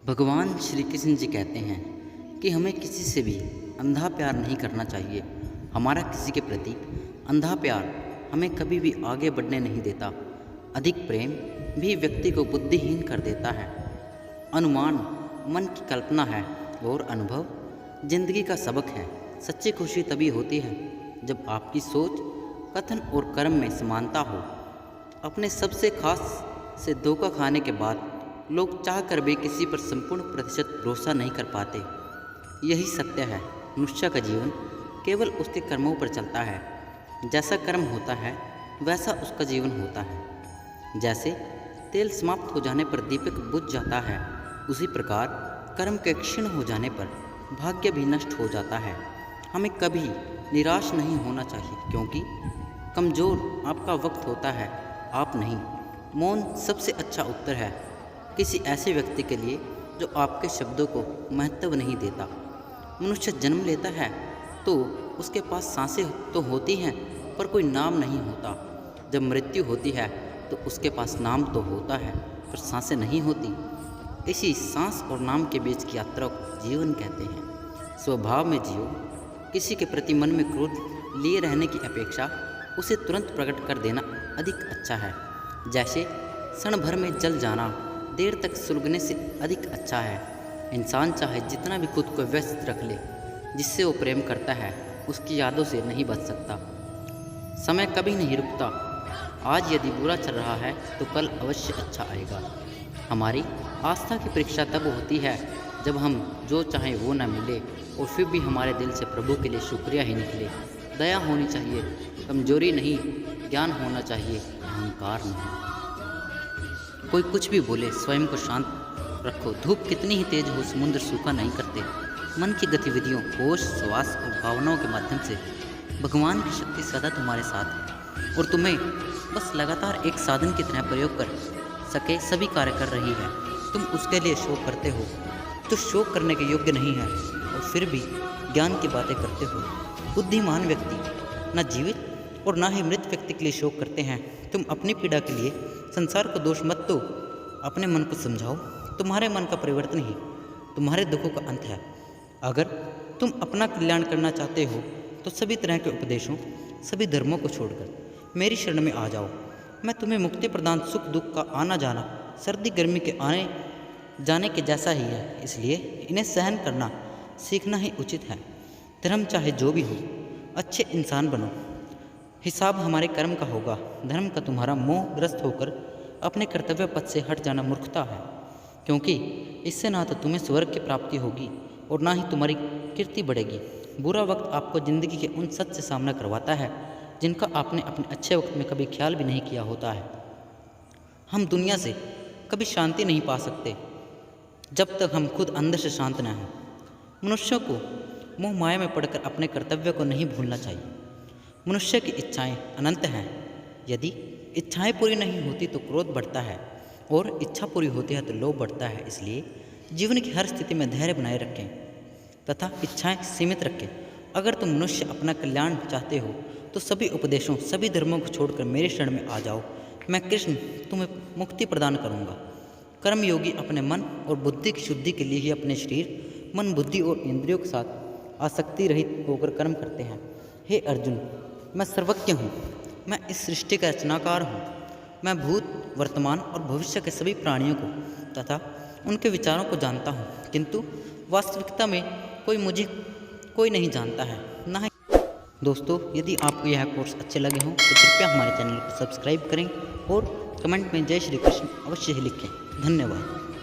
भगवान श्री कृष्ण जी कहते हैं कि हमें किसी से भी अंधा प्यार नहीं करना चाहिए। हमारा किसी के प्रति अंधा प्यार हमें कभी भी आगे बढ़ने नहीं देता। अधिक प्रेम भी व्यक्ति को बुद्धिहीन कर देता है। अनुमान मन की कल्पना है और अनुभव जिंदगी का सबक है। सच्ची खुशी तभी होती है जब आपकी सोच, कथन और कर्म में समानता हो। अपने सबसे खास से धोखा खाने के बाद लोग चाह कर भी किसी पर संपूर्ण प्रतिशत भरोसा नहीं कर पाते। यही सत्य है। मनुष्य का जीवन केवल उसके कर्मों पर चलता है। जैसा कर्म होता है वैसा उसका जीवन होता है। जैसे तेल समाप्त हो जाने पर दीपक बुझ जाता है, उसी प्रकार कर्म के क्षीण हो जाने पर भाग्य भी नष्ट हो जाता है। हमें कभी निराश नहीं होना चाहिए, क्योंकि कमज़ोर आपका वक्त होता है, आप नहीं। मौन सबसे अच्छा उत्तर है किसी ऐसे व्यक्ति के लिए जो आपके शब्दों को महत्व नहीं देता। मनुष्य जन्म लेता है तो उसके पास सांसें तो होती हैं, पर कोई नाम नहीं होता। जब मृत्यु होती है तो उसके पास नाम तो होता है, पर सांसें नहीं होती। इसी सांस और नाम के बीच की यात्रा को जीवन कहते हैं। स्वभाव में जियो। किसी के प्रति मन में क्रोध लिए रहने की अपेक्षा उसे तुरंत प्रकट कर देना अधिक अच्छा है। जैसे क्षण भर में जल जाना देर तक सुलगने से अधिक अच्छा है। इंसान चाहे जितना भी खुद को व्यस्त रख ले, जिससे वो प्रेम करता है उसकी यादों से नहीं बच सकता। समय कभी नहीं रुकता। आज यदि बुरा चल रहा है तो कल अवश्य अच्छा आएगा। हमारी आस्था की परीक्षा तब होती है जब हम जो चाहें वो न मिले और फिर भी हमारे दिल से प्रभु के लिए शुक्रिया ही निकले। दया होनी चाहिए, कमजोरी नहीं। ज्ञान होना चाहिए, अहंकार नहीं। कोई कुछ भी बोले, स्वयं को शांत रखो। धूप कितनी ही तेज हो, समुद्र सूखा नहीं करते। मन की गतिविधियों, होश, श्वास और भावनाओं के माध्यम से भगवान की शक्ति सदा तुम्हारे साथ है और तुम्हें बस लगातार एक साधन की तरह प्रयोग कर सके सभी कार्य कर रही है। तुम उसके लिए शोक करते हो तो शोक करने के योग्य नहीं है, और फिर भी ज्ञान की बातें करते हो। बुद्धिमान व्यक्ति न जीवित और ना ही मृत व्यक्ति के लिए शोक करते हैं। तुम अपनी पीड़ा के लिए संसार को दोष मत दो, अपने मन को समझाओ। तुम्हारे मन का परिवर्तन ही तुम्हारे दुखों का अंत है। अगर तुम अपना कल्याण करना चाहते हो तो सभी तरह के उपदेशों, सभी धर्मों को छोड़कर मेरी शरण में आ जाओ। मैं तुम्हें मुक्ति प्रदान सुख दुख का आना जाना, सर्दी गर्मी के आने जाने के जैसा ही है, इसलिए इन्हें सहन करना सीखना ही उचित है। धर्म चाहे जो भी हो, अच्छे इंसान बनो। हिसाब हमारे कर्म का होगा। धर्म का तुम्हारा मोहग्रस्त होकर अपने कर्तव्य पथ से हट जाना मूर्खता है, क्योंकि इससे ना तो तुम्हें स्वर्ग की प्राप्ति होगी और ना ही तुम्हारी कीर्ति बढ़ेगी। बुरा वक्त आपको जिंदगी के उन सच से सामना करवाता है जिनका आपने अपने अच्छे वक्त में कभी ख्याल भी नहीं किया होता है। हम दुनिया से कभी शांति नहीं पा सकते जब तक हम खुद अंदर से शांत न हों। मनुष्यों को मोह माया में पड़कर अपने कर्तव्य को नहीं भूलना चाहिए। मनुष्य की इच्छाएं अनंत हैं। यदि इच्छाएं पूरी नहीं होती तो क्रोध बढ़ता है, और इच्छा पूरी होती है तो लोभ बढ़ता है। इसलिए जीवन की हर स्थिति में धैर्य बनाए रखें तथा इच्छाएं सीमित रखें। अगर तुम मनुष्य अपना कल्याण चाहते हो तो सभी उपदेशों, सभी धर्मों को छोड़कर मेरे शरण में आ जाओ। मैं कृष्ण तुम्हें मुक्ति प्रदान करूँगा। कर्मयोगी अपने मन और बुद्धि की शुद्धि के लिए ही अपने शरीर, मन, बुद्धि और इंद्रियों के साथ आसक्ति रहित होकर कर्म करते हैं। हे अर्जुन, मैं सर्वज्ञ हूँ। मैं इस सृष्टि का रचनाकार हूँ। मैं भूत, वर्तमान और भविष्य के सभी प्राणियों को तथा उनके विचारों को जानता हूँ, किंतु वास्तविकता में कोई नहीं जानता है, ना ही। दोस्तों, यदि आपको यह कोर्स अच्छे लगे हों तो कृपया हमारे चैनल को सब्सक्राइब करें और कमेंट में जय श्री कृष्ण अवश्य ही लिखें। धन्यवाद।